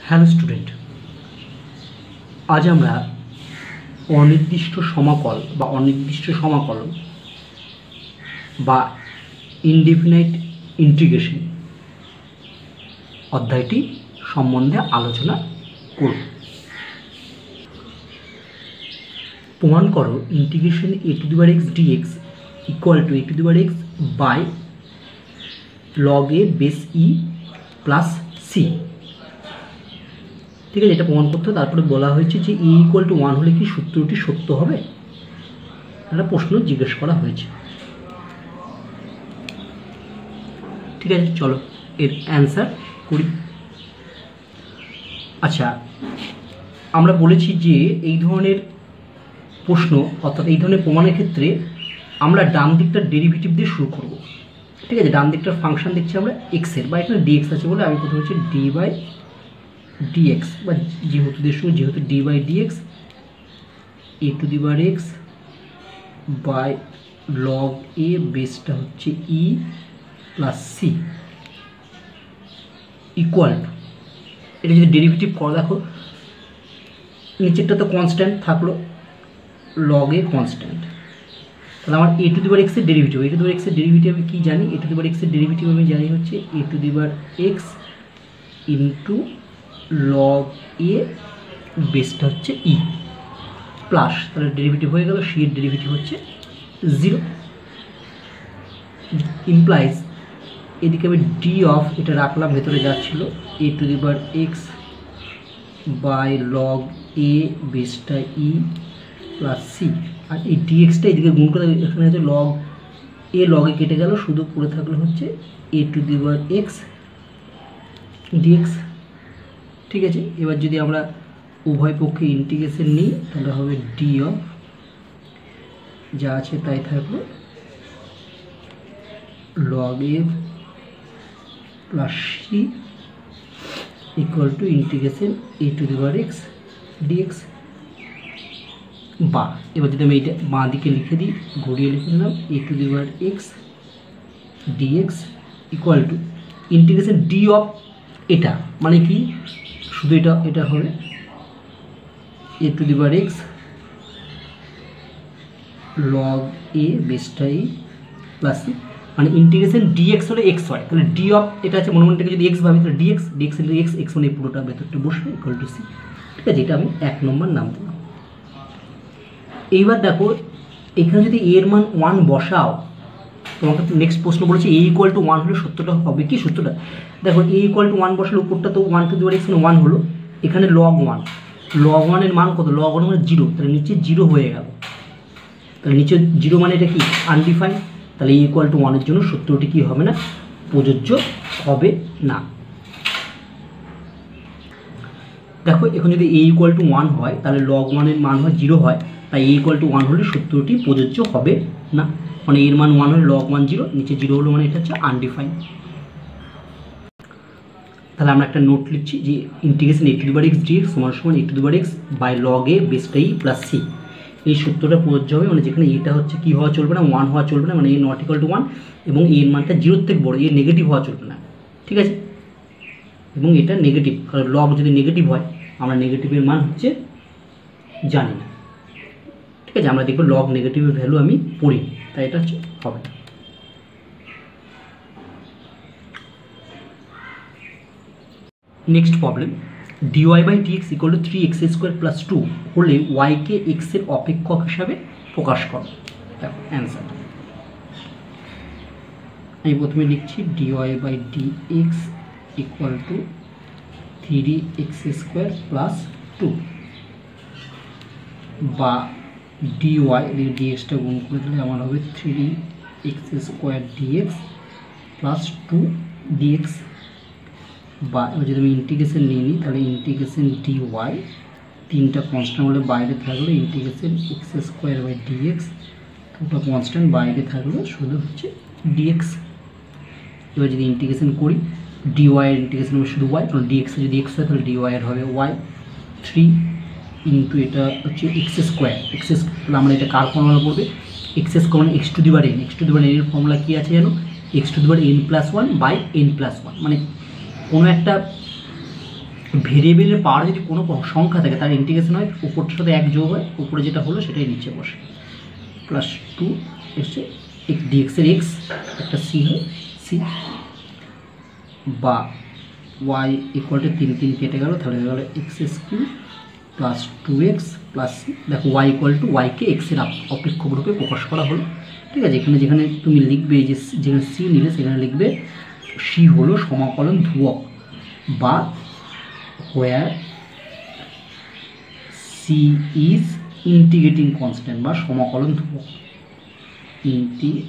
Hello student, আজ আমরা অনির্দিষ্ট সমাকল বা অনির্দিষ্ট সমাকলন বা ইনডেফিনাইট ইন্টিগ্রেশন অধ্যায়টি সম্বন্ধে আলোচনা করব। প্রমাণ করো integration a⁴x dx equal to a⁴x by log a base e plus c. ঠিক আছে, এটা প্রমাণ করতে হবে। তারপরে বলা হয়েছে যে এ ইকুয়াল টু 1 হলে কি সূত্রটি সত্য হবে, একটা প্রশ্ন জিজ্ঞেস করা হয়েছে। ঠিক আছে, চলো এর অ্যান্সার করি। আচ্ছা, আমরা বলেছি যে এই ধরনের প্রশ্ন অর্থাৎ এই ধরনের প্রমাণের ক্ষেত্রে আমরা ডান দিকটার ডেরিভেটিভ দিয়ে শুরু করব। ঠিক আছে, ডান দিকটার ফাংশন দেখছি আমরা এক্সের, বা এখানে ডিএক্স আছে বলে আমি প্রথমে হচ্ছে ডি বাই ডিএক্স, বা যেহেতু যেহেতু D by DX a⁴x by log A বেসটা হচ্ছে E plus C equal to, এটা যদি ডেরিভেটিভ করো দেখো নিচেরটা তো কনস্ট্যান্ট থাকলো, লগ এ কনস্ট্যান্ট, তাহলে আমার a⁴x এর ডেরিভেটিভ, a⁴x এর ডেরিভেটিভ আমি কী জানি, a⁴x এর ডেরিভেটিভ আমি জানি হচ্ছে a⁴x ইন্টু লগ এ বেসটা হচ্ছে ই প্লাস, তাহলে ডেরিভেটিভ হয়ে গেল সি এর ডেরিভেটিভ হচ্ছে 0 ইমপ্লাইজ এদিকে আমি ডি অফ এটা রাখলাম, ভেতরে যাচ্ছিল a⁴x বাই লগ এ বেসটা ই প্লাস সি, আর এই ডিএক্সটা এদিকে গুণ করে এখানে হচ্ছে লগ এ লগে কেটে গেল, শুধু পড়ে থাকলে হচ্ছে a⁴x ডিএক্স। ঠিক আছে, এবার যদি আমরা উভয় পক্ষে ইন্টিগ্রেশন নিই তাহলে হবে ডি অফ যা আছে তাই থাকবে log a plus C equal to integration a⁴x dx. বা এবার যদি আমি এইটা বাঁ দিকে লিখে দিই, ঘুরিয়ে লিখে দিলাম a⁴x dx equal to integration d of এটা, মানে কি শুধু এটা হবে a⁴x লগ এ বেসটা ই প্লাস সি, মানে ইন্টিগ্রেশন ডিএক্স হলে এক্স হয়, তাহলে ডি অফ এটা আছে মনে মনে যদি এক্স ভাবি তাহলে ডিএক্স ইন্টু এক্স মানে পুরোটা ভেতরটা বসবে ইকুয়াল টু সি। ঠিক আছে, এটা আমি 1 নম্বর নাম দিলাম। এইবার দেখো এখানে যদি এর মান 1 বসাও, তোমাকে নেক্সট প্রশ্ন বলেছে a ইকুয়াল টু 1 হলে সত্যটা হবে কি? সত্যটা দেখো a ইকুয়াল টু 1 বসালে উপরটা তো 1⁴x মানে 1 হলো, এখানে লগ 1 এর মান কত? লগ 1 মানে 0, তাহলে নিচে 0 হয়ে গেল, তাহলে নিচে 0 মানে এটা কি আনডিফাইন্ড, তাহলে a ইকুয়াল টু 1 এর জন্য সত্যটি কি হবে না? প্রযোজ্য হবে না। দেখো এখন যদি a ইকুয়াল টু 1 হয় তাহলে লগ 1 এর মান হয় 0 হয়, তাই a ইকুয়াল টু 1 হলে সত্যটি প্রযোজ্য হবে না, মানে এর মান 1 হলে লগ 1 0, নিচে 0 হলো মানে এটা হচ্ছে আনডিফাইন্ড। তাহলে আমরা একটা নোট লিখছি যে ইন্টিগ্রেশন a⁴x dx সমান a⁴x বাই লগ এ বেসটা ই প্লাস সি, এই সূত্রটা প্রযোজ্য হবে, মানে যেখানে এটা হচ্ছে কি হওয়া চলবে না, 1 হওয়া চলবে না, মানে a নট ইকুয়াল টু 1, এবং এর মানটা 0 থেকে বড়, এ নেগেটিভ হওয়া চলবে না। ঠিক আছে, এবং এটা নেগেটিভ, কারণ লগ যদি নেগেটিভ হয় আমরা নেগেটিভের মান হচ্ছে জানি না। ঠিক আছে, আমরা দেখবো লগ নেগেটিভের ভ্যালু আমি পড়ি, তাই এটা হচ্ছে হবে না। Next problem, dy by dx equal to 3x² plus 2 হলে ওয়াইকে এক্স এর অপেক্ষক হিসাবে প্রকাশ করো। দেখো অ্যান্সার আমি প্রথমে লিখছি dy by dx equal to 3x² plus 2 বা dy dxটা গুণ করে দিলে আমার হবে 3x² dx প্লাস 2 dx, বা এবার যদি আমি ইন্টিগ্রেশন নিয়ে নিই তাহলে ইন্টিগ্রেশন dy, তিনটা কনস্ট্যান্ট হলে বাইরে থাকলো ইন্টিগ্রেশন x² বাই dx, দুটো কনস্ট্যান্ট বাইরে থাকলো শুধু হচ্ছে dx। এবার যদি ইন্টিগ্রেশন করি dy এর ইন্টিগ্রেশন হবে শুধু y, কারণ dx এ যদি x হয় তাহলে dy এর হবে y, 3 ইন্টু এটা হচ্ছে x², তাহলে আমরা এটা কার ফর্মুলা পড়বে? x² মানে x to the power n, x to the power n এর ফর্মুলা কী আছে জানো? x to the power n+1 by n+1, মানে কোনো একটা ভেরিয়েবলের পাওয়ার যদি কোনো সংখ্যা থাকে তার ইন্টিগ্রেশন হয় উপরটার সাথে এক যোগ হয়, উপরে যেটা হলো সেটাই নিচে বসে, প্লাস 2 এসে ডিএক্সের এক্স একটা সি হয় সি, বা ওয়াই ইকুয়াল টু 3 3 কেটে গেল, তাহলে হয়ে গেল এক্স স্কিউ প্লাস 2x প্লাস সি। দেখো ওয়াই ইকুয়াল টু ওয়াইকে এক্সের অপেক্ষক রূপে প্রকাশ করা হলো। ঠিক আছে, এখানে যেখানে তুমি লিখবে যে যেখানে সি নিলে সেখানে লিখবে সি হলো সমাকলন ধ্রুবক, বা হোয়ার সি ইজ ইন্টিগ্রেটিং কনস্ট্যান্ট বা সমাকলন ধ্রুবক, ইন্টিগ্রেটিং।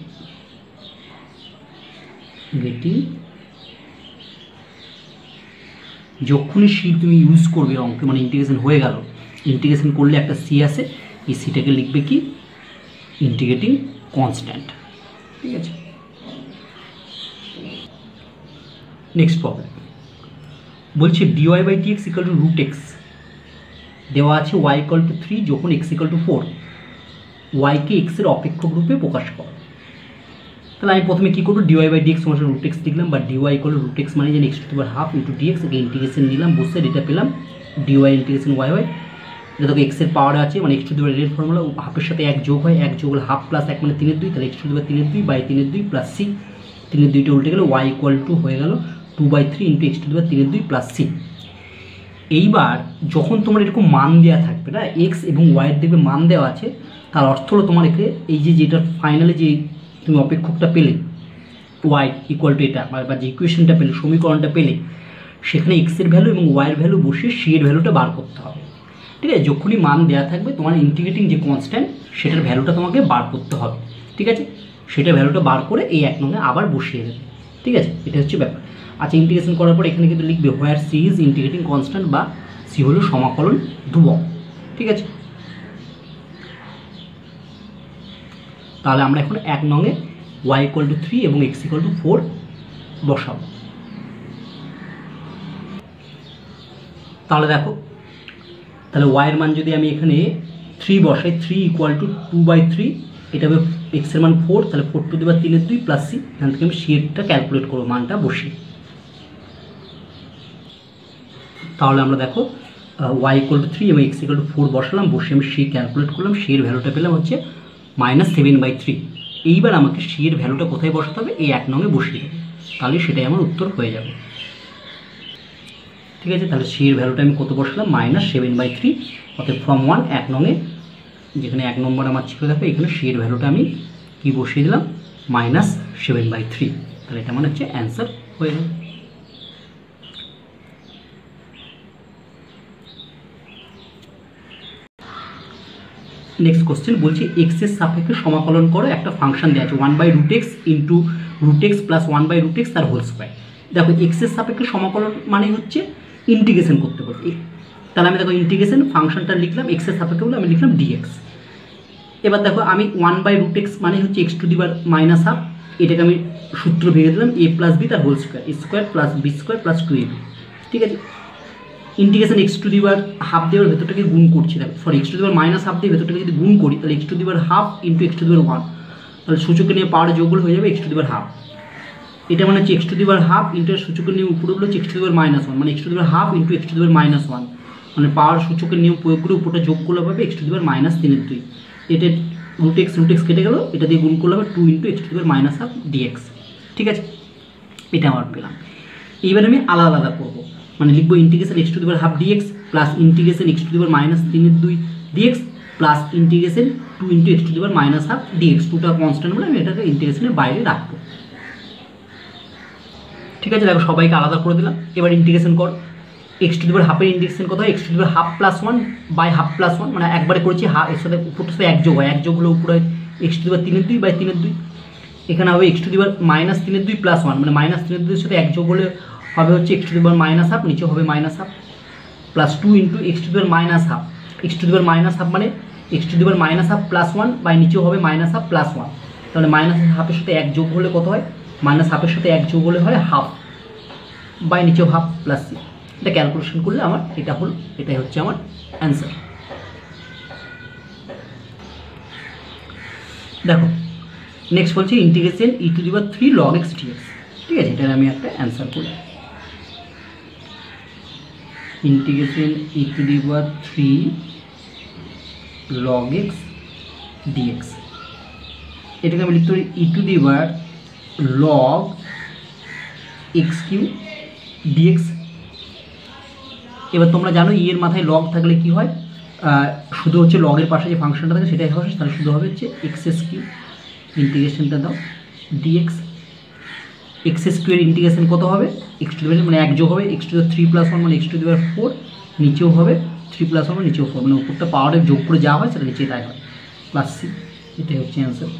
যখনই সি তুমি ইউজ করবে অঙ্কে, মানে ইন্টিগ্রেশন হয়ে গেল, ইন্টিগ্রেশন করলে একটা সি আসে, এই সিটাকে লিখবে কি ইন্টিগ্রেটিং কনস্ট্যান্ট। ঠিক আছে, নেক্সট প্রবলেম বলছে dy by t x equal to root x দেওয়া আছে ওয়াই ইকাল টু 3 যখন এক্স ইকাল টু 4, ওয়াইকে এক্সের অপেক্ষক রূপে প্রকাশ করো। তাহলে আমি প্রথমে কী করবো, ডিওয়াই বাই ডিএক্স সমান রুট এক্স লিখলাম, বা dy equal to root x মানে যেন x to the power half into dx, একে ইন্টিগ্রেশন নিলাম, বসে এটা পেলাম ডিওয়াই ইন্টিগ্রেশন ওয়াই ওয়াই। এটা তোকে এক্সের পাওয়ার আছে, মানে এক্স টু দি পাওয়ার এর ফর্মুলা হাফের সাথে এক যোগ হয়, এক যোগ হলে হাফ প্লাস 1 মানে 3/2, তাহলে X to the power 3/2 by 3/2 plus C, 3/2টা উল্টে গেলে ওয়াই ইকুয়াল টু হয়ে গেল 2/3 into X to the power 3/2 plus C. এইবার যখন তোমার এরকম মান দেওয়া থাকবে না, এক্স এবং ওয়াইয়ের দেখবে মান দেওয়া আছে, তার অর্থ হলো তোমার একে এই যে যেটা ফাইনালি যে তুমি অপেক্ষকটা পেলে ওয়াই ইকুয়াল টু এটা, বা যে ইকুয়েশনটা পেলে, সমীকরণটা পেলে, সেখানে এক্সের ভ্যালু এবং ওয়াইয়ের ভ্যালু বসিয়ে সি এর ভ্যালুটা বার করতে হবে। ঠিক আছে, যখনই মান দেওয়া থাকবে তোমার ইন্টিগ্রেটিং যে কনস্ট্যান্ট সেটার ভ্যালুটা তোমাকে বার করতে হবে। ঠিক আছে, সেটা ভ্যালুটা বার করে এই 1 নঙে আবার বসিয়ে দেবে। ঠিক আছে, এটা হচ্ছে ব্যাপার। আচ্ছা, ইন্টিগ্রেশন করার পর এখানে কিন্তু লিখবে where c is integrating constant, বা সি হলো সমাকলন ধ্রুবক। ঠিক আছে, তাহলে আমরা এখন 1 নঙে y ইকুয়াল টু 3 এবং x ইকুয়াল টু 4 বসাবো। তাহলে দেখো, তাহলে y এর মান যদি আমি এখানে 3 বসাই, 3 ইকুয়াল টু 2/3, এটা হবে x এর মান 4, তাহলে 4 to the power 3/2 plus c, এখান থেকে আমি সি এরটা ক্যালকুলেট করবো, মানটা বসিয়ে। তাহলে আমরা দেখো y ইকুয়াল টু 3 এবং x ইকুয়াল টু 4 বসালাম, বসে আমি সি ক্যালকুলেট করলাম, সি এর ভ্যালুটা পেলাম হচ্ছে -7/3। এইবার আমাকে সি এর ভ্যালুটা কোথায় বসাতে হবে, এই 1 নঙে বসিয়ে দেবে, তাহলে সেটাই আমার উত্তর হয়ে যাবে। ঠিক আছে, তাহলে সি এর ভ্যালুটা আমি কত বসালাম, -7/3, অর্থাৎ ফ্রম 1 1 নঙে, যেখানে 1 নম্বর আমার ছিল দেখো, এখানে সি এর ভ্যালুটা আমি কি বসিয়ে দিলাম, -7/3, তাহলে এটা মানে হচ্ছে অ্যান্সার হয়ে গেল। নেক্সট কোশ্চেন বলছি এক্স এর সাপেক্ষে সমাকলন করো, একটা ফাংশন দেওয়া আছে 1/√x into √x plus 1/√x তার হোল স্কোয়ার। দেখো এক্স এর সাপেক্ষে সমাকলন মানে হচ্ছে ইন্টিগ্রেশন করতে বলছে, তাহলে আমি দেখো ইন্টিগ্রেশন ফাংশনটা লিখলাম, এক্স এর সাপেক্ষে বলে আমি লিখলাম dx। এবার দেখো আমি 1/√x মানে হচ্ছে x টু দি পাওয়ার -1/2, এটাকে আমি সূত্র ভেঙে দিলাম a প্লাস b তার whole square, a square plus b square plus 2ab। ঠিক আছে, integration x to the power half দেওয়ার ভেতরটাকে গুণ করছি, দেখো sorry x to the power -1/2 দিয়ে ভেতরটাকে যদি গুণ করি, তাহলে x to the power half into x to the power 1, তাহলে সূচকে নিয়ে পাওয়ার যোগগুলো হয়ে যাবে x to the power half. এটা মানে হচ্ছে x to the power half into সূচকের নিয়ম উপরেগুলো হচ্ছে x টু দি পাওয়ার -1, মানে x to the power half into x to the power -1, মানে পাওয়ার সূচকের নিয়ম প্রয়োগ করে উপরটা যোগগুলো হবে x টু দি পাওয়ার -3/2। এটা √x কেটে গেল, এটা দিয়ে গুণ করলে হবে 2 into x to the power -1/2 dx। ঠিক আছে, এটা আমার পেলাম। এইবার আমি আলাদা আলাদা করবো, মানে লিখবো integration x to the power half dx plus integration x to the power -3/2 dx plus integration 2 into x to the power -1/2 dx। দুটা কনস্ট্যান্ট বলে আমি এটাকে ইন্টিগ্রেশনের বাইরে রাখবো। ঠিক আছে, দেখো সবাইকে আলাদা করে দিলাম। এবার ইন্টিগ্রেশন কর, x টু দি পাওয়ার হাফের ইন্টিগ্রেশন কত হয়, x to the power half plus 1 by half plus 1, মানে একবারে করেছি হাফ, এর সাথে উপরটার সাথে এক যোগ হয়, এক যোগ হলে উপরে x to the power 3/2 by 3/2, এখানে হবে x to the power -3/2 plus 1, মানে -3/2 এর সাথে এক যোগ হলে হবে হচ্ছে x টু দি পাওয়ার -1/2, নিচে হবে -1/2 plus 2 into x to the power -1/2, x to the power -1/2 মানে x to the power -1/2 plus 1 by নিচেও হবে -1/2 প্লাস 1, তাহলে -1/2 সাথে এক যোগ হলে কত হয়, -1/2 সাথে এক যোগ হলে হয় হাফ বাই নিচেও হাফ প্লাস সি। এটা ক্যালকুলেশন করলে আমার এটা হলো, এটাই হচ্ছে আমার অ্যান্সার। দেখো নেক্সট বলছি integration e two the power 3 log x dx। ঠিক আছে, এটার আমি একটা অ্যান্সার করি। Integration E to the power 3 log x dx, এটাকে আমি লিখতে পারি E to the power log x cube dx। এবার তোমরা জানো এর মাথায় লগ থাকলে কি হয়, শুধু হচ্ছে লগের পাশে যে ফাংশনটা থাকে সেটাই হবে, তাহলে শুধু হবে হচ্ছে এক্স কিউ, ইন্টিগ্রেশনটা দাও ডিএক্স। এক্স কিউ এর ইন্টিগ্রেশন কত হবে, এক্স টু দি পাওয়ার মানে 1 যোগ হবে x to the power 3 plus 1 মানে এক্স টু দি পাওয়ার 4, নিচেও হবে 3 প্লাস 1 নিচেও 4, মানে উপরটা পাওয়ারে যোগ করে যা হয় সেটা নিচে তাই হয়, প্লাস সি। এটাই হচ্ছে অ্যান্সার।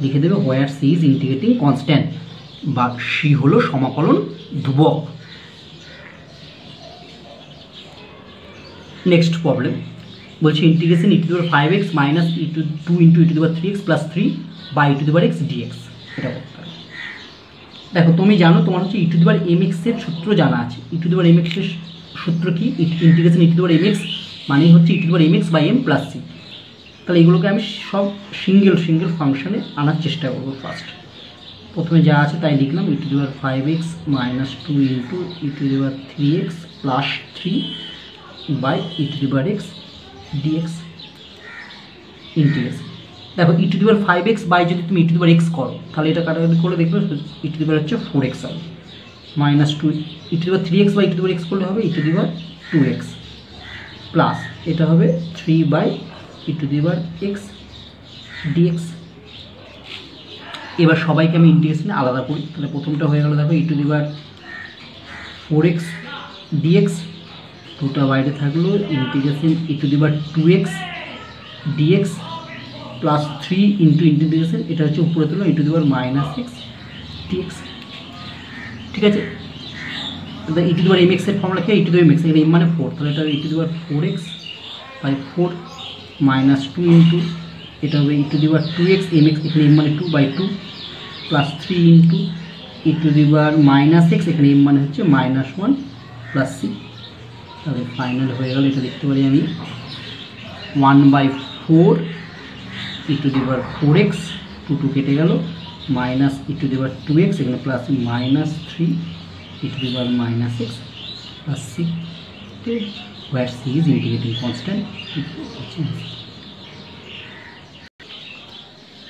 লিখে দেবে where c is integrating constant, বা সি হলো সমাকলন ধ্রুবক। নেক্সট প্রবলেম বলছি integration E to the power 5x minus e to 2 into E to the power 3x plus 3 by E to the power x dx। এটা করতে হবে। দেখো তুমি জানো তোমার হচ্ছে E to the power mx এর সূত্র জানা আছে। E to the power mx এর সূত্র কি, integration E to the power mx মানে হচ্ছে E to the power mx by m plus c। তাহলে এগুলোকে আমি সব সিঙ্গেল ফাংশনে আনার চেষ্টা করবো। ফার্স্ট প্রথমে যা আছে তাই লিখলাম, E to the power 5x minus 2 into E to the power 3x plus 3 by E to the power x dx integration. দেখো E to the power 5x by যদি তুমি E to the power x করো তাহলে এটা কাটাকাটি করে দেখবে E to the পাওয়ার হচ্ছে 4x হবে, minus 2 e to the power 3x by E to the power x করলে হবে E to the power 2x plus এটা হবে 3 by E to the power x dx। এবার সবাইকে আমি ইন্টিগ্রেশনে আলাদা করি। তাহলে প্রথমটা হয়ে গেল দেখো E to the power 4x dx, দুটো বাইরে থাকলো integration E to the power 2x dx plus 3 into integration এটা হচ্ছে উপরে তুলো E to the power minus x dx। ঠিক আছে, E to the power mx এর ফর্মুলা কি, E to the power mx এর m মানে 4, তাহলে এটা E to the power 4x by 4 minus 2 into এটা হবে E to the power 2x mx এখানে m মানে 2 by 2 plus 3 into E to the power minus x এখানে m মানে হচ্ছে মাইনাস 1 প্লাস c। তাহলে ফাইনাল হয়ে গেল, এটা লিখতে পারি আমি 1/4 ই টু দি পাওয়ার 4x 2 কেটে গেল minus e to the power 2x এখানে plus minus 3 E to the power minus x plus c, where c is integrating constant।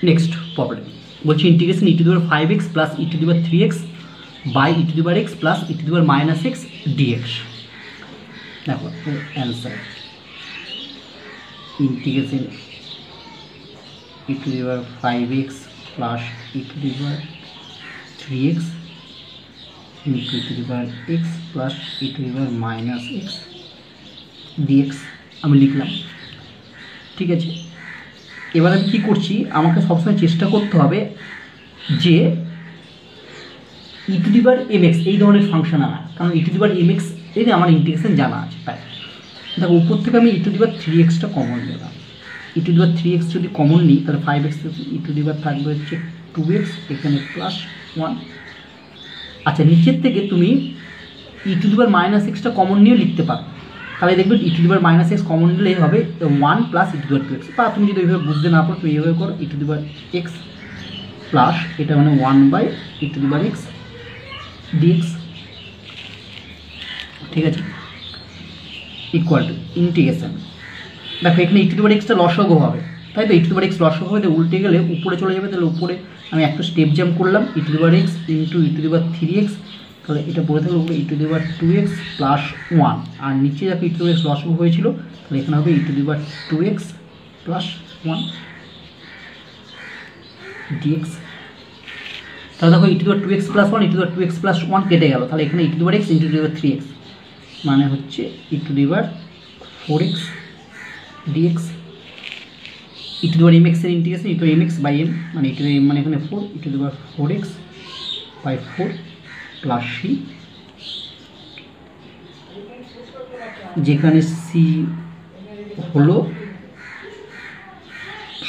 Next problem বলছি integration E to the power 5x plus E to the power 3x by E to the power x plus E to the power minus x dx। দেখো answer integration E to the power 5x plus E to the power 3x into E to the power x plus E to the power minus x dx আমি লিখলাম। ঠিক আছে, এবার আমি কী করছি, আমাকে সবসময় চেষ্টা করতে হবে যে ই টু দি পাওয়ার mx এই ধরনের ফাংশন আনা, কারণ ই টু দি পাওয়ার mx এই যে আমার ইন্টিগ্রেশন জানা আছে। তাই দেখো উপর থেকে আমি ই টু দি পাওয়ার 3xটা কমন নিলাম, ই টু দি পাওয়ার 3x যদি কমন নিই তাহলে 5x ই টু দি পাওয়ার থাকবে হচ্ছে 2x এখানে প্লাস 1। আচ্ছা নিচের থেকে তুমি E to the power minus এক্সটা কমন নিয়েও লিখতে পারো, তাহলে দেখবে E to the power minus X common নিলেই হবে 1 plus E to the power 2x, বা তুমি যদি এইভাবে বুঝতে না পারো তুমি এইভাবে করো E to the power X plus এটা মানে 1 by E to the power X dx। ঠিক আছে, ইকুয়াল টু ইন্টিগ্রেশন। দেখো এখানে E to the power extra লসাগু হবে, তাই তো ই টু দি পাওয়ার এক্স লসাগু হবে, উল্টে গেলে উপরে চলে যাবে, তাহলে উপরে আমি একটা স্টেপ জাম্প করলাম E to the power X into E to the power 3x, তাহলে এটা পড়ে থাকলে উপরে ই to the power 2x plus 1, আর নিচে দেখো E to the power x লসাগু হয়েছিল তাহলে এখানে হবে E to the power 2x plus 1 dx। তাহলে দেখো E to the power 2x plus 1 E to the power 2x plus 1 কেটে গেল, তাহলে এখানে E to the power X into E to the power 3x মানে হচ্ছে E to the power 4x dx। E to the power mx এর integration E to mx by m মানে E to the m মানে এখানে 4 e to the power 4x by 4 plus c, যেখানে c হলো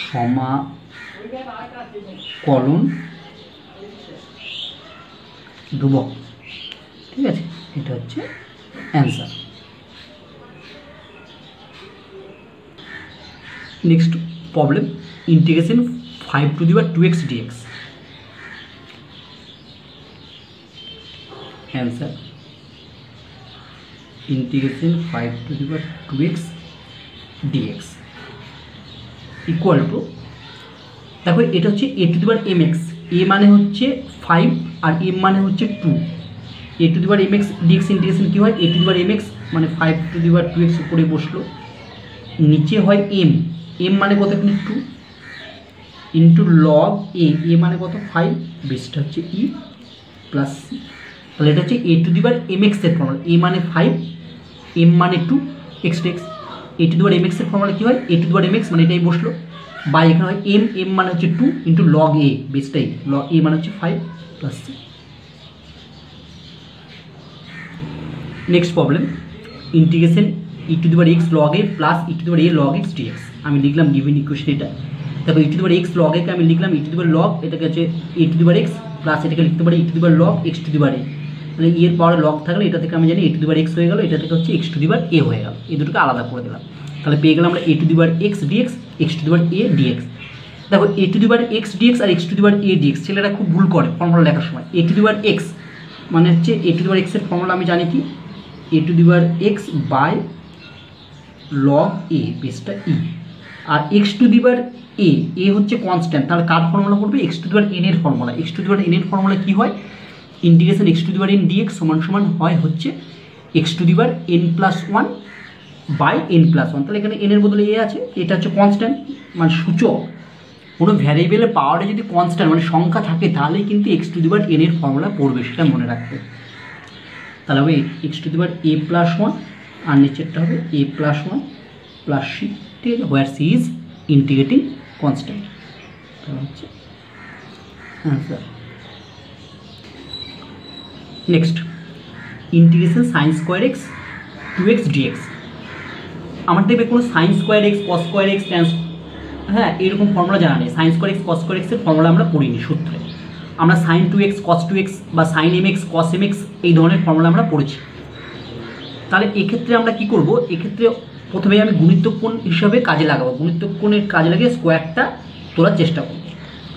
সমাকলন ধ্রুবক। ঠিক আছে, এটা হচ্ছে answer. Next problem integration 5 two the power 2x dx। Answer integration 5^2x dx equal two, দেখো এটা হচ্ছে a^mx, a মানে হচ্ছে 5 আর m মানে হচ্ছে 2, a^mx dx ইন্টিগ্রেশন কী হয়, a^mx মানে 5^2x উপরে বসলো, নিচে হয় m, m মানে কত এখানে 2 ইন্টু লগ a মানে কত 5, বেসটা হচ্ছে e প্লাস c। তাহলে এটা হচ্ছে a^mx এর ফর্মুলা, a মানে 5, m মানে 2, x x, a^mx এর ফর্মুলা কী হয়, a^mx মানে এটাই বসলো, বাই এখানে হয় m মানে হচ্ছে 2 ইন্টু লগ a, বেসটাই লগ a মানে হচ্ছে 5 plus c। Next problem, integration e⁻x log a plus e⁻a log x dx। আমি লিখলাম গিভেন ইকুয়েশন এটা, দেখো e⁻x log a কে আমি লিখলাম e⁻log, এটাকে হচ্ছে e⁻x প্লাস এটাকে লিখতে পারি e⁻log x⁻a, মানে এর পাওয়ারে লগ থাকলে এটা থেকে আমি জানি a⁻x হয়ে গেল, এটা থেকে হচ্ছে x⁻a হয়ে গেল, এই দুটোকে আলাদা করে দিলাম, তাহলে পেয়ে গেলাম আমরা a⁻x dx x⁻a dx। দেখো a⁻x dx আর x⁻a dx ছেলেরা খুব ভুল করে ফর্মুলা লেখার সময়, a⁻x মানে হচ্ছে a⁻x এর ফর্মুলা আমি জানি কি a⁻x বাই লগ a, বেসটা e, আর x⁻a হচ্ছে কনস্ট্যান্ট, তাহলে কার ফর্মুলা করবে, x⁻n এর ফর্মুলা, x⁻n এর ফর্মুলা কী হয়, ইন্টিগ্রেশন x⁻n dx সমান সমান হয় হচ্ছে x⁻n+1 বাই n+1, তাহলে এখানে n এর বদলে a আছে, এটা হচ্ছে কনস্ট্যান্ট মানে সূচক, কোনো ভ্যারিয়েবলের পাওয়ারে যদি কনস্ট্যান্ট মানে সংখ্যা থাকে তাহলেই কিন্তু x⁻n এর ফর্মুলা পড়বে, সেটা মনে রাখবে। তাহলে হবে x⁻a+1 আর নিচেরটা হবে a+1 প্লাস c, ঠিক আছে, হোয়ার c ইজ ইন্টিগ্রেটিং কনস্ট্যান্ট, তাহলে হচ্ছে answer. Next, integration sin²x 2x dx। আমার দেখবে কোনো sin²x cos²x হ্যাঁ এরকম ফর্মুলা জানা নেই, sin²x cos²x এর ফর্মুলা আমরা পড়িনি সূত্রে, আমরা sin 2x cos 2x বা sin mx cos mx এই ধরনের ফর্মুলা আমরা পড়েছি। তাহলে এক্ষেত্রে আমরা কি করব, এক্ষেত্রে প্রথমে আমি গুণিতক কোণ হিসাবে কাজে লাগাবো, গুণিতক কোণের কাজে লাগিয়ে স্কোয়ারটা তোলার চেষ্টা করব।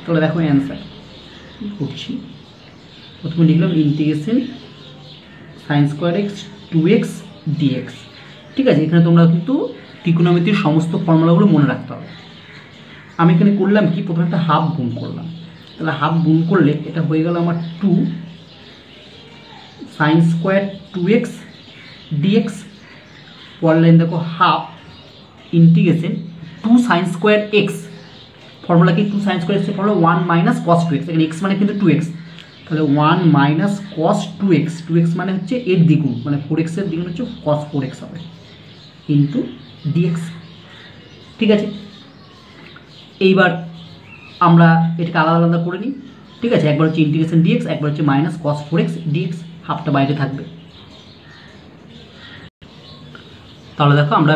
তাহলে দেখো অ্যান্সার করছি, প্রথমে লিখলাম ইন্টিগ্রেশন sin²x 2x dx, ঠিক আছে, এখানে তোমরা কিন্তু ত্রিকোণমিতির সমস্ত ফর্মুলাগুলো মনে রাখতে হবে। আমি এখানে করলাম কি, প্রথমে একটা হাফ গুণ করলাম, তাহলে হাফ গুণ করলে এটা হয়ে গেল আমার 2 sin² 2x dx, পরের লাইন দেখো হাফ ইন্টিগ্রেশন 2 sin²x, ফর্মুলা কি 2 sin²x এর ফর্মুলা 1 - cos 2x, এখানে x মানে কিন্তু 2x, তাহলে 1 - cos 2x, 2x মানে হচ্ছে এর দ্বিগুণ মানে 4x এর দ্বিগুণ হচ্ছে cos 4x হবে ইন্টু dx, ঠিক আছে। এইবার আমরা এটাকে আলাদা আলাদা করে নিই, ঠিক আছে, একবার হচ্ছে ইন্টিগ্রেশন dx, একবার হচ্ছে -cos 4x dx, হাফটা বাইরে থাকবে। তাহলে দেখো আমরা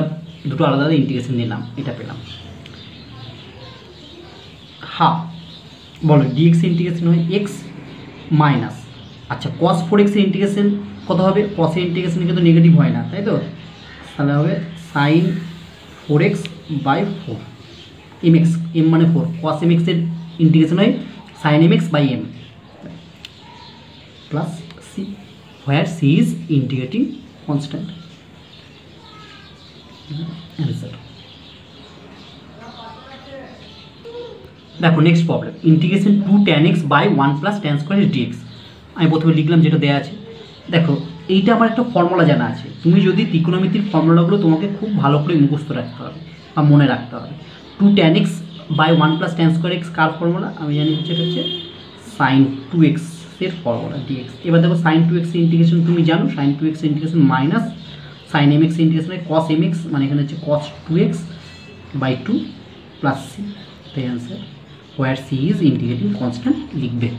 দুটো আলাদা আলাদা ইন্টিগ্রেশন নিলাম, এটা পেলাম হাফ, বলো dx ইন্টিগ্রেশন হয় x মাইনাস, আচ্ছা cos 4x এর ইন্টিগ্রেশন কত হবে, cos এর ইন্টিগ্রেশন কিন্তু নেগেটিভ হয় না, তাই তো, তাহলে হবে sin 4x by 4 mx, m মানে 4, cos mx এর ইন্টিগ্রেশন হয় sin mx by m plus c, where c is integrating constant, answer. দেখো next problem, integration 2 tan x by 1 + tan² dx। আমি প্রথমে লিখলাম যেটা দেওয়া আছে, দেখো এইটা আমার একটা ফর্মুলা জানা আছে, তুমি যদি ত্রিকোণমিতির ফর্মুলাগুলো তোমাকে খুব ভালো করে মুখস্থ রাখতে হবে বা মনে রাখতে হবে। 2 tan x by 1 + tan² x কার ফর্মুলা, আমি জানি হচ্ছে এটা হচ্ছে sin 2x এর ফর্মুলা dx। এবার দেখো sin 2x এর ইন্টিগ্রেশন তুমি জানো, sin 2x এর ইন্টিগ্রেশন মাইনাস sin mx এর ইন্টিগ্রেশন হয় cos mx, মানে এখানে হচ্ছে cos 2x বাই 2 প্লাস c, তাই answer, where c is integrating constant লিখবে।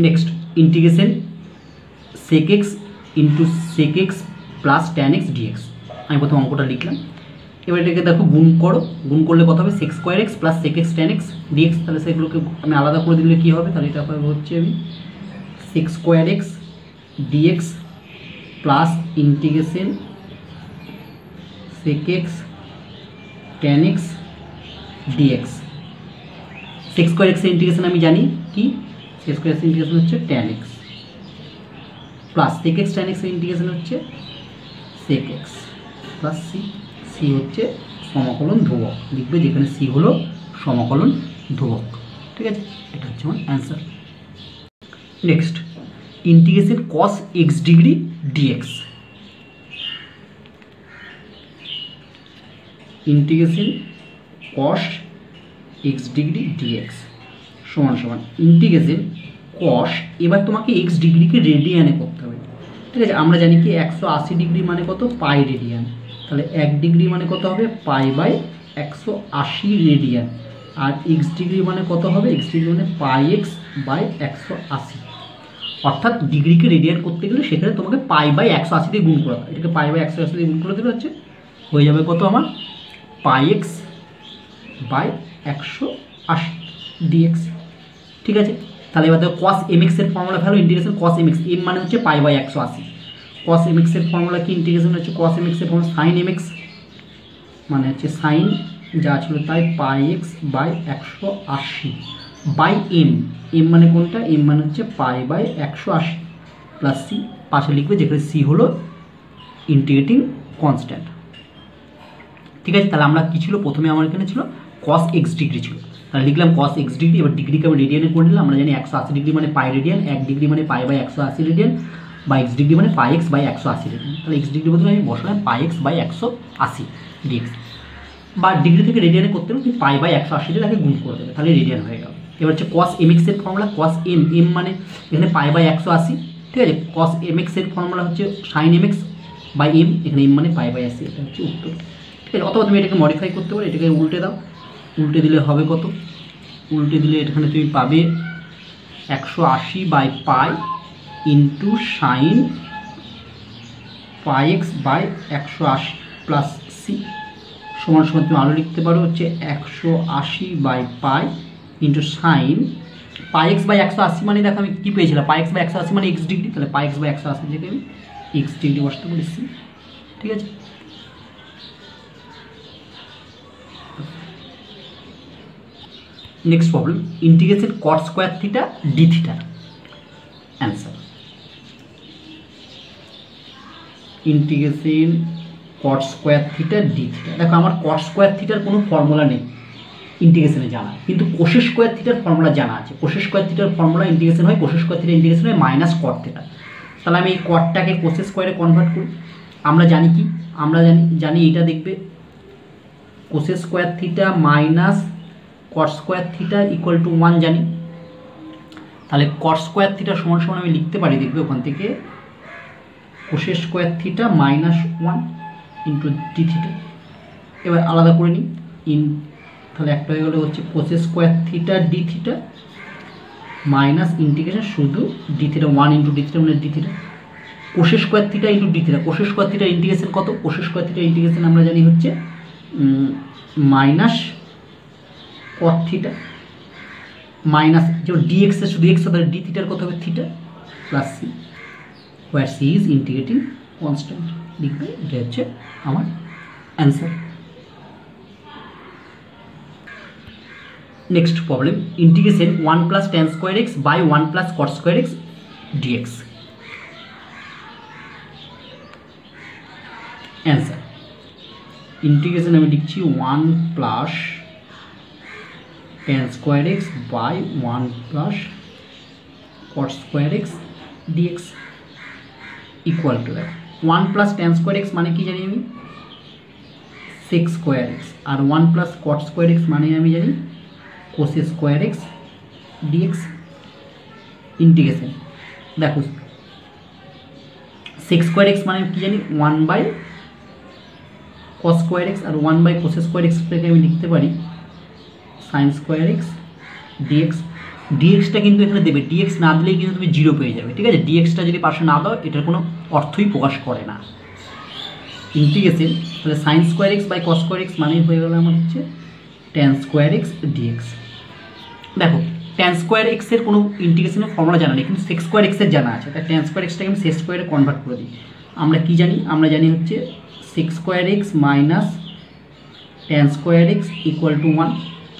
Next, integration sec x into sec x plus tan x dx। আমি প্রথম অঙ্কটা লিখলাম, এবার এটাকে দেখো গুণ করো, গুণ করলে কত হবে sec² x plus sec x tan x dx, তাহলে সেগুলোকে আমি আলাদা করে দিলে কী হবে, তাহলে এটা হচ্ছে আমি sec² x dx plus integration sec x tan x dx। sec² x এর ইন্টিগ্রেশন আমি জানি কি সি স্কোয়ার এক্স ইন্টিগ্রেশন হচ্ছে tan x plus sec x tan এক্সের ইন্টিগ্রেশন হচ্ছে sec x plus c. C হচ্ছে সমাকলন ধ্রুবক, লিখবে যেখানে সি হলো সমাকলন ধ্রুবক। ঠিক আছে, এটা হচ্ছে আমার answer. Next, integration cos x degree dx. Integration cos x degree dx সমান সমান ইন্টিগ্রেশন কস, এবার তোমাকে এক্স ডিগ্রিকে রেডিয়ানে করতে হবে। ঠিক আছে, আমরা জানি কি 180 ডিগ্রি মানে কত, পাই রেডিয়ান। তাহলে 1 ডিগ্রি মানে কত হবে, পাই বাই 180 রেডিয়ান। আর এক্স ডিগ্রি মানে কত হবে, এক্স ডিগ্রি মানে পাই এক্স বাই 180। অর্থাৎ ডিগ্রিকে রেডিয়ান করতে গেলে সেখানে তোমাকে পাই বাই 180 দিয়ে গুণ করা হয়। এটাকে পাই বাই 180 দিয়ে গুণ করে দিলে হচ্ছে হয়ে যাবে কত আমার, পাই এক্স বাই 180 ডিএক্স। ঠিক আছে, তাহলে এবার দেখো কস এম এক্স এর formula value integration cos m x, m মানে হচ্ছে pi by 180। Cos m x এর ফর্মুলা কি, ইন্টিগ্রেশন হচ্ছে কস এম এক্স এর ফর্মুলা সাইন এম এক্স, মানে হচ্ছে সাইন যা ছিল তাই pi x by 180 by m. M মানে কোনটা, এম মানে হচ্ছে পাই বাই 180 প্লাস সি, পাশে লিখবে যেখানে সি হলো ইন্টিগ্রেটিং কনস্ট্যান্ট। ঠিক আছে, তাহলে আমরা কি ছিল, প্রথমে আমার এখানে ছিল কস এক্স ডিগ্রি ছিল, তাহলে লিখলাম কস এক্স ডিগ্রি। এবার ডিগ্রিকে আমি রেডিয়ানে করে নিলাম। আমরা জানি 180 ডিগ্রি মানে পাই রেডিয়ান, 1 ডিগ্রি মানে পাই বাই 180 রেডিয়ান, বা এক্স ডিগ্রি মানে পাই এক্স বাই 180 রেডিয়ান। তাহলে এক্স ডিগ্রি বলতে আমি বসালাম পাই এক্স বাই 180 ডিএক্স, বা ডিগ্রি থেকে রেডিয়ানে করতে হবে তুমি পাই বাই 180 দিয়ে তাকে গুণ করে দেবে, তাহলে রেডিয়ান হয়ে গেল। এবার হচ্ছে কস এম এক্স এর ফর্মুলা, কস এম, এম মানে এখানে পাই বাই 180। ঠিক আছে, কস এম এক্স এর ফর্মুলা হচ্ছে sine m x by m, এখানে এম মানে পাই বাই 80। এটা হচ্ছে উত্তর। ঠিক আছে, অথবা তুমি এটাকে মডিফাই করতে পারো, এটাকে উল্টে দাও, উল্টে দিলে হবে কত, উল্টে দিলে এখানে তুমি পাবে 180 by pi into sine pi x by 180 plus c সমান সমান তুমি আরও লিখতে পারো হচ্ছে 180 by pi into sine pi x by 180, মানে দেখো আমি কী পেয়েছিলাম, পাই এক্স বাই 180 মানে এক্স ডিগ্রি, তাহলে পাই এক্স বাই 180 থেকে আমি এক্স ডিগ্রি বসতে পারি সি। ঠিক আছে, next problem, integration cot square theta d theta. Answer, integration cot square theta d theta. দেখো আমার কট স্কোয়ার থিটার কোনো ফর্মুলা নেই ইন্টিগ্রেশনে জানা, কিন্তু কোসেক স্কোয়ার থিটার ফর্মুলা জানা আছে। কোসেক স্কোয়ার থিটার ফর্মুলা ইন্টিগ্রেশন হয়, কোসেক স্কোয়ার থিটা ইন্টিগ্রেশন হয় মাইনাস কট থিটা। তাহলে আমি এই কটটাকে কোসেক স্কোয়ারে কনভার্ট করি। আমরা জানি কি, আমরা জানি এটা দেখবে cosec square theta minus cot square theta equal to 1 জানি। তাহলে কট স্কোয়ার থিটা সমান সমান আমি লিখতে পারি, দেখবে ওখান থেকে cosec square theta minus 1 into d theta. এবার আলাদা করে নিই, তাহলে একটা হয়ে গেলে হচ্ছে cosec square theta d theta minus integration শুধু d theta, 1 into d theta মানে d theta, cosec square theta into d theta. Cosec square theta integration কত, কোসেক স্কোয়ার থিটা ইন্টিগ্রেশন আমরা জানি হচ্ছে মাইনাস কট থিটা মাইনাস যেমন dx এর শুধু x, তাহলে ডি থিটার কত হবে theta plus c, where c is integrating constant. লিখবে এটা হচ্ছে আমার answer. Next problem, integration 1 plus tan square x by 1 plus cot square x dx. Answer, integration আমি লিখছি 1 plus tan square x by 1 plus cot square x dx equal to 1 plus tan square x মানে কি জানি আমি, sec square x, আর 1 plus cot square x মানে আমি জানি cosec square x dx. Integration দেখো সেক স্কোয়ার এক্স মানে কি জানি 1 বাই কস স্কোয়ার এক্স, আর 1 বাই কোসেক স্কোয়ার এক্স থেকে আমি লিখতে পারি সাইন স্কোয়ার এক্স ডিএক্স। ডিএক্সটা কিন্তু এখানে দেবে, ডিএক্স না দিলেই কিন্তু তুমি 0 পেয়ে যাবে। ঠিক আছে, ডিএক্সটা যদি পাশে না দাও এটার কোনো অর্থই প্রকাশ করে না। ইন্টিগ্রেশন তাহলে sine square x by cos square x মানেই হয়ে গেল আমার হচ্ছে ট্যান স্কোয়ার এক্স ডিএক্স। দেখো ট্যান স্কোয়ার এক্সের কোনো ইন্টিগ্রেশনের ফর্মুলা জানা নেই, কিন্তু সেক স্কোয়ার এক্সের জানা আছে। তাই ট্যান স্কোয়ার এক্সটাকে আমি সেক স্কোয়ারে কনভার্ট করে দিই। আমরা কি জানি, আমরা জানি হচ্ছে sec square x minus tan square x equal to 1,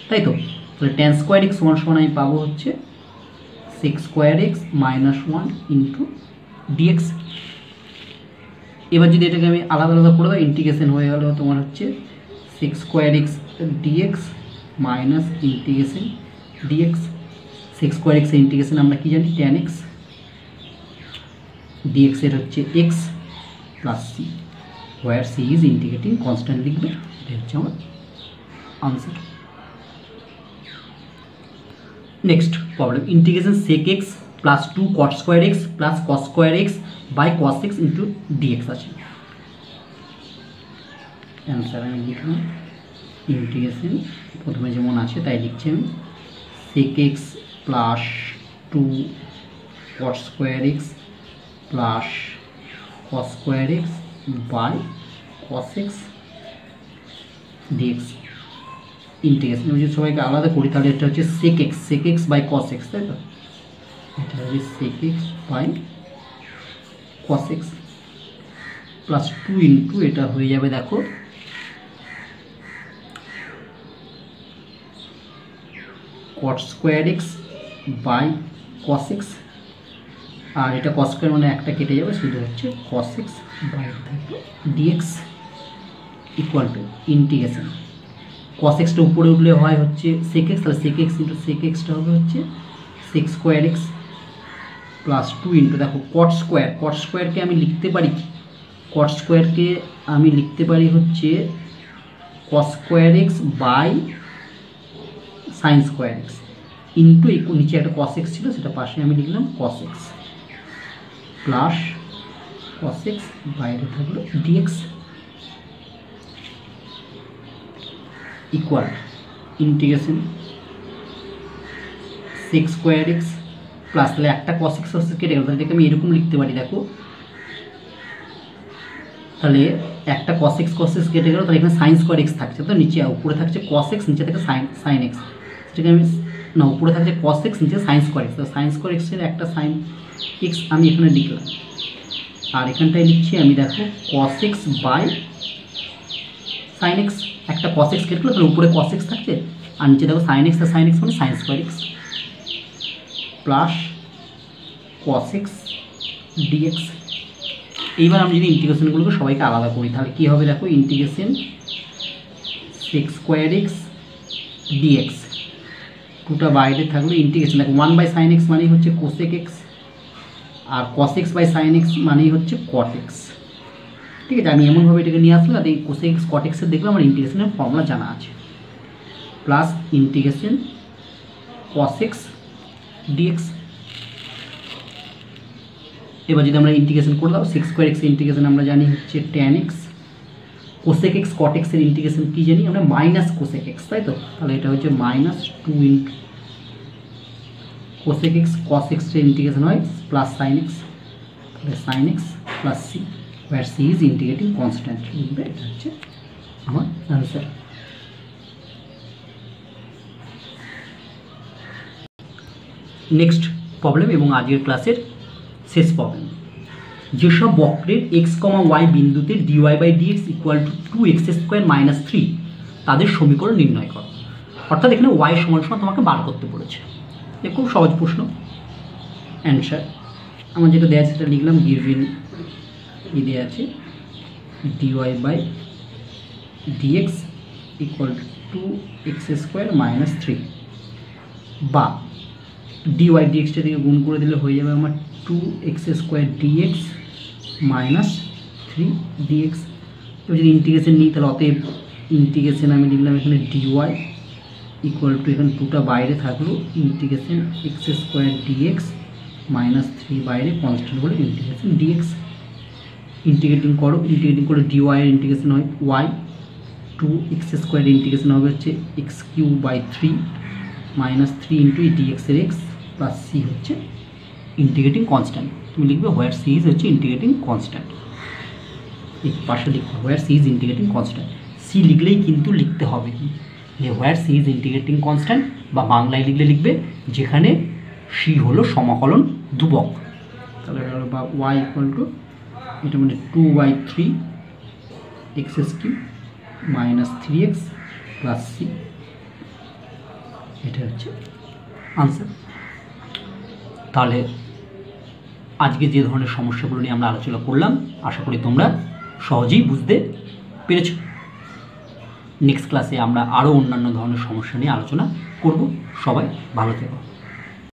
তাই তো। তাহলে ট্যান স্কোয়ার এক্স সমান সমান আমি পাবো হচ্ছে sec square x minus one into dx. এবার যদি এটাকে আমি আলাদা আলাদা করে দাও, ইন্টিগ্রেশন হয়ে গেল তোমার হচ্ছে sec square x dx minus integration dx. Sec square এক্সের ইন্টিগ্রেশন আমরা কি জানি, ট্যান এক্স, ডিএক্স এর হচ্ছে x plus c, where c is integrating constant লিখবে। এটা হচ্ছে আমার answer. Next problem, integration sec x plus two cot square x plus cos square x by cos x into dx আছে। Answer আমি লিখলাম integration প্রথমে যেমন আছে তাই লিখছি আমি, sec x plus two cot square x plus cos square x by cos x dx integration. যদি সবাইকে আলাদা করি তাহলে এটা হচ্ছে sec x by cos x, তাই তো? এটা হচ্ছে sec x by cos x plus two into এটা হয়ে যাবে দেখো cot square x by cos x, আর এটা কস স্কোয়ার মানে একটা কেটে যাবে, শুধু হচ্ছে cos x by dx equal to integration. Cos এক্সটা উপরে উঠলে হয় হচ্ছে সেক এক্স, তাহলে সেক এক্স ইন্টু সেক এক্সটা হবে হচ্ছে sec square x plus two into দেখো কট স্কোয়ারকে আমি লিখতে পারি কি, কট স্কোয়ারকে আমি লিখতে পারি হচ্ছে cos square x by sine square x into নিচে একটা কস এক্স ছিল সেটা পাশে আমি লিখলাম cos x plus cos x বাইরে থাকলো dx equal integration sec square x plus, তাহলে একটা কস এক্স কেটে গেল, তাহলে এটাকে আমি এরকম লিখতে পারি দেখো, তাহলে একটা কস এক্স কেটে গেল, তাহলে এখানে সাইন স্কোয়ার এক্স থাকছে, তো নিচে উপরে থাকছে কস এক্স, নিচে থাকে সাইন এক্স, সেটাকে আমি না উপরে থাকছে কস এক্স, নিচে সাইন স্কোয়ার এক্স, তো সাইন স্কোয়ার এক্সের একটা সাইন এক্স আমি এখানে লিখলাম, আর এখানটায় লিখছি আমি দেখো কস এক্স বাই সাইন এক্স, একটা কস এক্স কেটে গেলো তাহলে উপরে কস এক্স থাকছে, আর নিচে দেখো সাইন এক্স মানে sine square x plus cos x dx. এইবার আমি যদি ইন্টিগ্রেশনগুলোকে সবাইকে আলাদা করি তাহলে কী হবে দেখো, integration sec square x dx, টুটা বাইরে থাকলো, ইন্টিগ্রেশন দেখো ওয়ান বাই সাইন এক্স মানেই হচ্ছে কোসেক এক্স, আর cos x by sine x মানেই হচ্ছে কট এক্স। ঠিক আছে, আমি এমনভাবে এটাকে নিয়ে আসলাম যাতে এই কোসেক এক্স কট এক্সের দেখলে আমার ইন্টিগ্রেশনের ফর্মুলা জানা আছে, plus integration cos x dx. এবার যদি আমরা ইন্টিগ্রেশন করে দাও, সিক্স স্কোয়ার এক্সের ইন্টিগ্রেশন আমরা জানি হচ্ছে ট্যান এক্স, কোসেক এক্স কট এক্সের ইন্টিগ্রেশন কী জানি আমরা মাইনাস কোসেক এক্স, তাই তো? তাহলে এটা হচ্ছে minus two into cosec x cos এক্সের ইন্টিগ্রেশন হয় প্লাস সাইন এক্স, তাহলে sine x plus c, where c is integrating constant, এটা হচ্ছে আমার আনসার। নেক্সট প্রবলেম এবং আজকের ক্লাসের শেষ প্রবলেম, যেসব বক্রের এক্স কমা ওয়াই বিন্দুতে dy by dx equal to two x square minus three তাদের সমীকরণ নির্ণয় করো। অর্থাৎ এখানে ওয়াই সমান তোমাকে বার করতে বলেছে, খুব সহজ প্রশ্ন। অ্যান্সার আমার যেটা দেওয়া আছে সেটা লিখলাম, গিভেন ই দেওয়া আছে dy by dx equal to x square minus three, বা ডিওয়াই ডিএক্সটা দিয়ে গুণ করে দিলে হয়ে যাবে আমার two x square dx minus three dx. এবার যদি ইন্টিগ্রেশন নিই তাহলে অতএব ইন্টিগ্রেশন আমি লিখলাম এখানে ডিওয়াই ইকুয়াল টু এখানে টুটা বাইরে থাকলো, integration x square dx minus three বাইরে কনস্ট্যান্ট বলে ইন্টিগ্রেশন ডিএক্স। ইন্টিগ্রেটিং করে ডিওয়াইয়ের ইন্টিগ্রেশন হয় y, two x square integration হবে হচ্ছে x cube by three minus three into ডিএক্সের এক্স প্লাস সি হচ্ছে ইন্টিগ্রেটিং কনস্ট্যান্ট। তুমি লিখবে হোয়ার সি ইজ হচ্ছে ইন্টিগ্রেটিং কনস্ট্যান্ট, এই পাশে লিখবে where c is integrating constant. C লিখলেই কিন্তু লিখতে হবে যে where c is integrating constant, বা বাংলায় লিখবে যেখানে সি হলো সমাকলন ধ্রুবক, তাহলে বা ওয়াই ইকুয়াল টু এটা মানে two by three x cube minus three x plus c, এটা হচ্ছে আনসার। তাহলে আজকে যে ধরনের সমস্যাগুলো নিয়ে আমরা আলোচনা করলাম আশা করি তোমরা সহজেই বুঝতে পেরেছ। নেক্সট ক্লাসে আমরা আরও অন্যান্য ধরনের সমস্যা নিয়ে আলোচনা করব। সবাই ভালো থেকো।